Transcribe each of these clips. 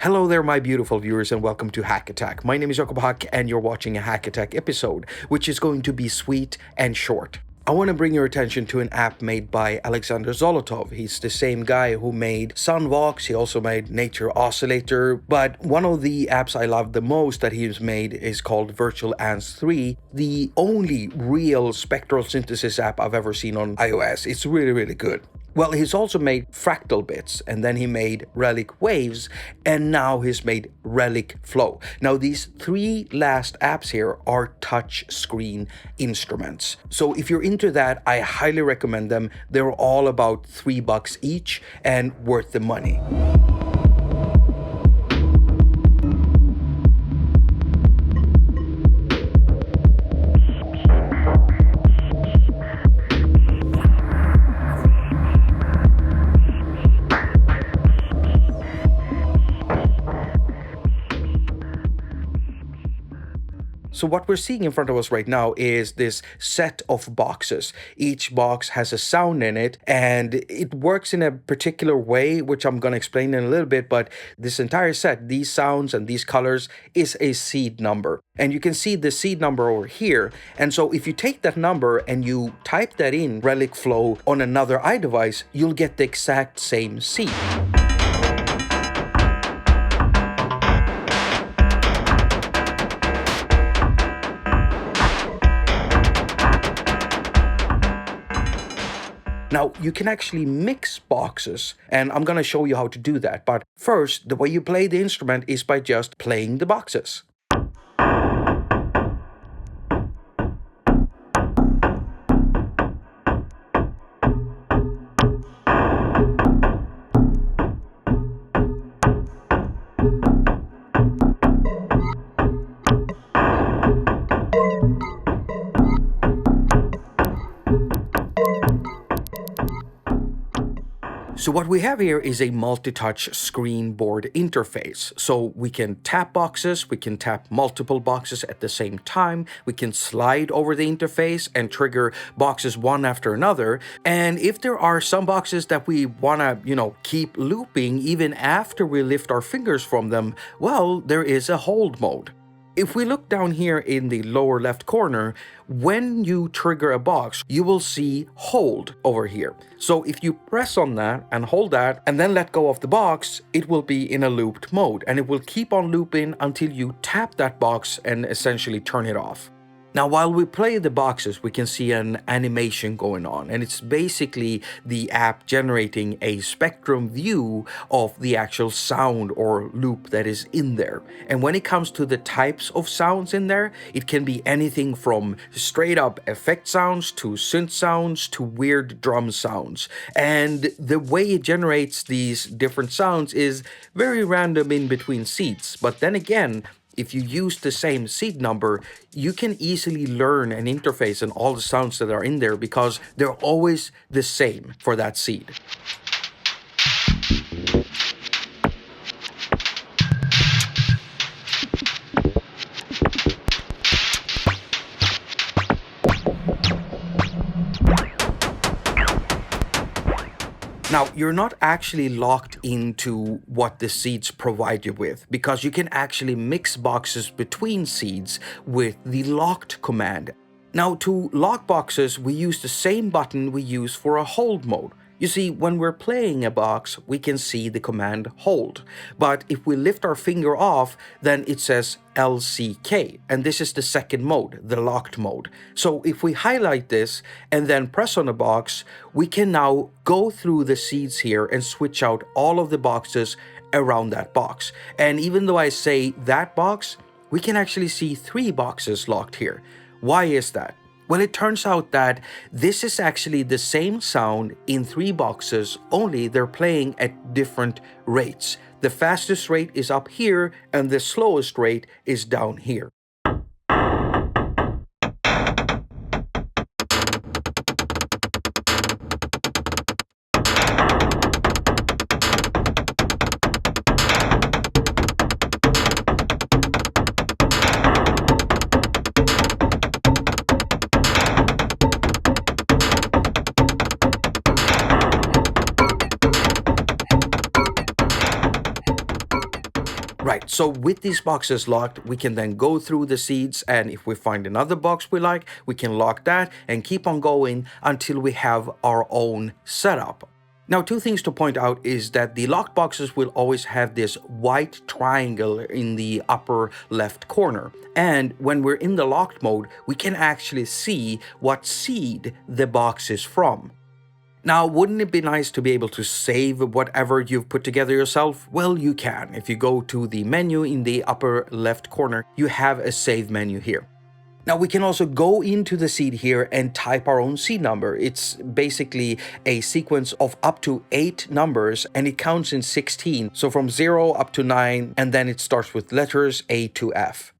Hello there, my beautiful viewers, and welcome to haQ. My name is Jakob, and you're watching a haQ episode, which is going to be sweet and short. I want to bring your attention to an app made by Alexander Zolotov. He's the same guy who made Sunvox. He also made Nature Oscillator. But one of the apps I love the most that he's made is called Virtual Ants 3, the only real spectral synthesis app I've ever seen on iOS. It's really, really good. Well, he's also made fractal bits, and then he made Relic Waves, and now he's made Relic Flow. Now, these three last apps here are touch screen instruments. So if you're into that, I highly recommend them. They're all about $3 each and worth the money. So what we're seeing in front of us right now is this set of boxes. Each box has a sound in it, and it works in a particular way, which I'm going to explain in a little bit, but this entire set, these sounds and these colors, is a seed number. And you can see the seed number over here. And so if you take that number and you type that in Relic Flow on another iDevice, you'll get the exact same seed. Now, you can actually mix boxes, and I'm going to show you how to do that. But first, the way you play the instrument is by just playing the boxes. So what we have here is a multi-touch screen board interface. So we can tap boxes, we can tap multiple boxes at the same time, we can slide over the interface and trigger boxes one after another. And if there are some boxes that we want to, keep looping even after we lift our fingers from them, well, there is a hold mode. If we look down here in the lower left corner, when you trigger a box, you will see hold over here. So if you press on that and hold that and then let go of the box, it will be in a looped mode, and it will keep on looping until you tap that box and essentially turn it off. Now, while we play the boxes, we can see an animation going on, and it's basically the app generating a spectrum view of the actual sound or loop that is in there. And when it comes to the types of sounds in there, it can be anything from straight up effect sounds to synth sounds to weird drum sounds. And the way it generates these different sounds is very random in between seeds. But then again, if you use the same seed number, you can easily learn an interface and all the sounds that are in there because they're always the same for that seed. Now, you're not actually locked into what the seeds provide you with, because you can actually mix boxes between seeds with the locked command. Now, to lock boxes, we use the same button we use for a hold mode. You see, when we're playing a box, we can see the command hold. But if we lift our finger off, then it says LCK. And this is the second mode, the locked mode. So if we highlight this and then press on a box, we can now go through the seeds here and switch out all of the boxes around that box. And even though I say that box, we can actually see 3 boxes locked here. Why is that? Well, it turns out that this is actually the same sound in 3 boxes, only they're playing at different rates. The fastest rate is up here, and the slowest rate is down here. Right, so with these boxes locked, we can then go through the seeds, and if we find another box we like, we can lock that and keep on going until we have our own setup. Now, two things to point out is that the locked boxes will always have this white triangle in the upper left corner. And when we're in the locked mode, we can actually see what seed the box is from. Now, wouldn't it be nice to be able to save whatever you've put together yourself? Well, you can. If you go to the menu in the upper left corner, you have a save menu here. Now, we can also go into the seed here and type our own seed number. It's basically a sequence of up to 8 numbers, and it counts in 16. So from 0 up to 9, and then it starts with letters A to F.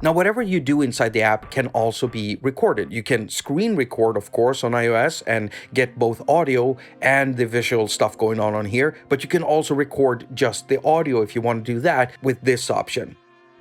Now, whatever you do inside the app can also be recorded. You can screen record, of course, on iOS and get both audio and the visual stuff going on here, but you can also record just the audio if you want to do that with this option.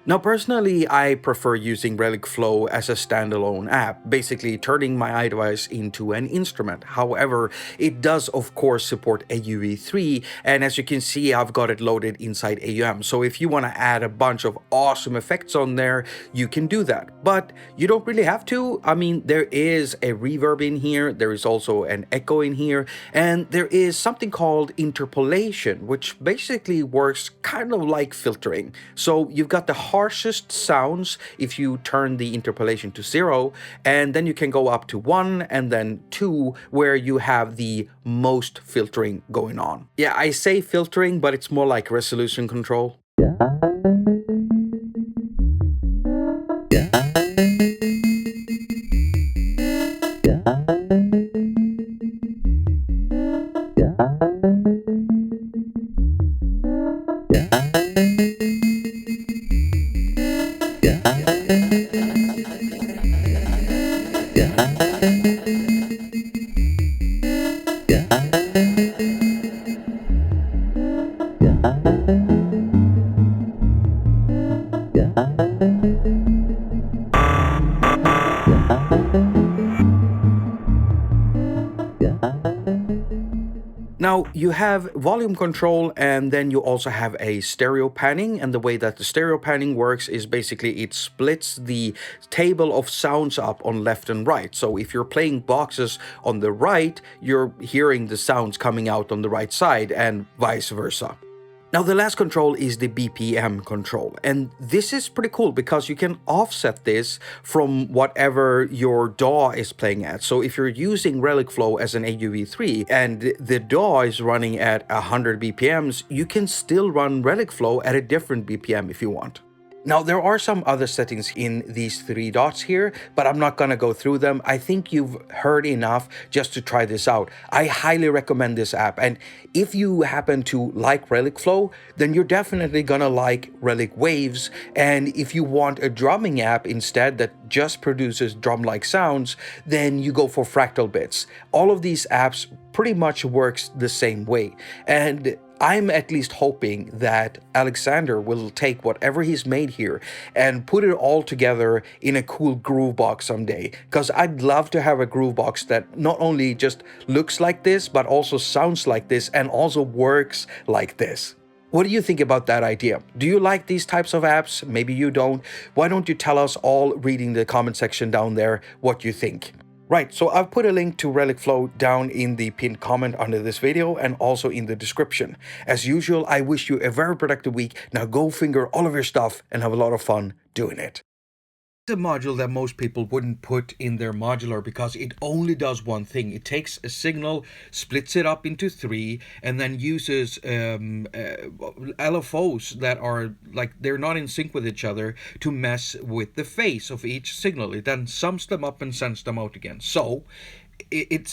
Now, personally, I prefer using Relic Flow as a standalone app, basically turning my iDevice into an instrument. However, it does, of course, support AUV3, and as you can see, I've got it loaded inside AUM. So if you want to add a bunch of awesome effects on there, you can do that. But you don't really have to. I mean, there is a reverb in here, there is also an echo in here, and there is something called interpolation, which basically works kind of like filtering. So you've got the harshest sounds if you turn the interpolation to 0, and then you can go up to 1 and then 2 where you have the most filtering going on. Yeah, I say filtering, but it's more like resolution control. Now, you have volume control, and then you also have a stereo panning, and the way that the stereo panning works is basically it splits the table of sounds up on left and right. So if you're playing boxes on the right, you're hearing the sounds coming out on the right side, and vice versa. Now, the last control is the BPM control, and this is pretty cool because you can offset this from whatever your DAW is playing at. So if you're using Relic Flow as an AUV3 and the DAW is running at 100 BPMs, you can still run Relic Flow at a different BPM if you want. Now, there are some other settings in these 3 dots here, but I'm not going to go through them. I think you've heard enough just to try this out. I highly recommend this app, and if you happen to like Relic Flow, then you're definitely going to like Relic Waves, and if you want a drumming app instead that just produces drum-like sounds, then you go for Fractal Bits. All of these apps pretty much works the same way, and I'm at least hoping that Alexander will take whatever he's made here and put it all together in a cool groove box someday, because I'd love to have a groove box that not only just looks like this, but also sounds like this and also works like this. What do you think about that idea? Do you like these types of apps? Maybe you don't. Why don't you tell us all reading the comment section down there what you think? Right, so I've put a link to Relic Flow down in the pinned comment under this video and also in the description. As usual, I wish you a very productive week. Now go finger all of your stuff and have a lot of fun doing it. A module that most people wouldn't put in their modular because it only does one thing. It takes a signal, splits it up into 3, and then uses LFOs that are like they're not in sync with each other to mess with the phase of each signal. It then sums them up and sends them out again. So it's